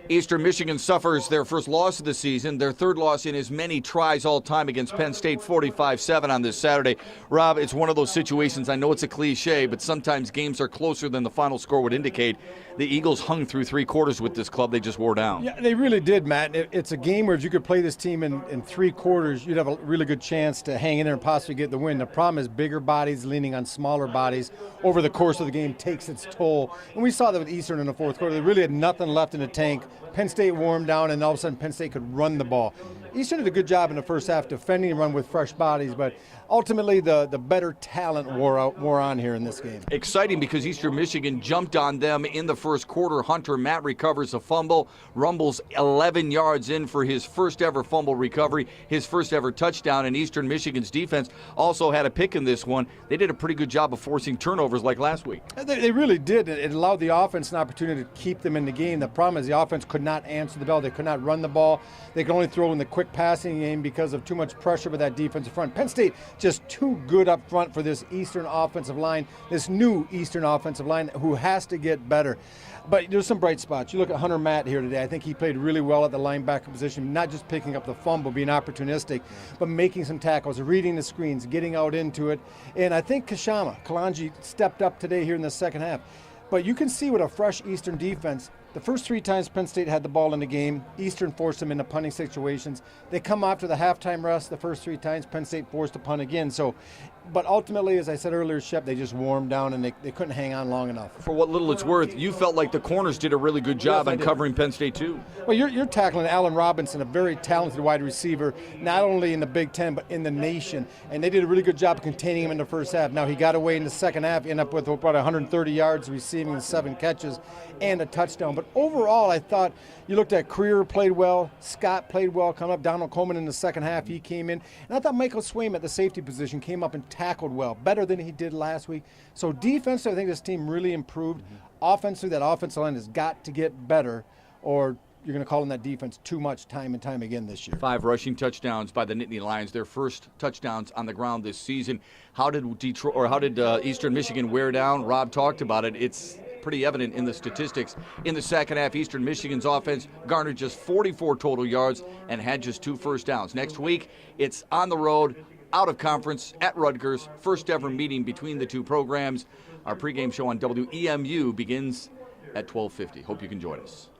Eastern Michigan suffers their first loss of the season, their third loss in as many tries all time against Penn State, 45-7 on this Saturday. Rob, it's one of those situations, I know it's a cliche, but sometimes games are closer than the final score would indicate. The Eagles hung through three quarters with this club. They just wore down. Yeah, they really did, Matt. It's a game where if you could play this team in three quarters, you'd have a really good chance to hang in there and possibly get the win. The problem is bigger bodies leaning on smaller bodies over the course of the game takes its toll. And we saw that with Eastern in the fourth quarter. They really had nothing left in the tank. Penn State warmed down, and all of a sudden Penn State could run the ball. Eastern did a good job in the first half defending and run with fresh bodies, but ultimately the better talent wore on here in this game. Exciting because Eastern Michigan jumped on them in the first quarter. Hunter Matt recovers a fumble, rumbles 11 yards in for his first ever fumble recovery, his first ever touchdown, and Eastern Michigan's defense also had a pick in this one. They did a pretty good job of forcing turnovers like last week. They really did. It allowed the offense an opportunity to keep them in the game. The problem is the offense could not answer the bell. They could not run the ball. They could only throw in the quick passing game because of too much pressure with that defensive front. Penn State just too good up front for this Eastern offensive line, this new Eastern offensive line who has to get better. But there's some bright spots. You look at Hunter Matt here today. I think he played really well at the linebacker position, not just picking up the fumble, being opportunistic, but making some tackles, reading the screens, getting out into it. And I think Kalanji stepped up today here in the second half. But you can see with a fresh Eastern defense, the first three times Penn State had the ball in the game, Eastern forced them into punting situations. They come after the halftime rest the first three times, Penn State forced a punt again. But ultimately, as I said earlier, Shep, they just warmed down and they couldn't hang on long enough. For what little it's worth, you felt like the corners did a really good job on covering Penn State too. Well, you're tackling Allen Robinson, a very talented wide receiver, not only in the Big Ten, but in the nation. And they did a really good job of containing him in the first half. Now, he got away in the second half, ended up with about 130 yards receiving and 7 catches and a touchdown. But overall, I thought you looked at Creer played well, Scott played well, coming up. Donald Coleman in the second half, he came in. And I thought Michael Swaim at the safety position came up and tackled well, better than he did last week. So defensively, I think this team really improved. Offensively, that offensive line has got to get better, or you're going to call on that defense too much time and time again this year. 5 rushing touchdowns by the Nittany Lions, their first touchdowns on the ground this season. How did Eastern Michigan wear down? Rob talked about it. It's pretty evident in the statistics. In the second half, Eastern Michigan's offense garnered just 44 total yards and had just 2 first downs. Next week, it's on the road, out of conference at Rutgers, first ever meeting between the two programs. Our pregame show on WEMU begins at 12:50. Hope you can join us.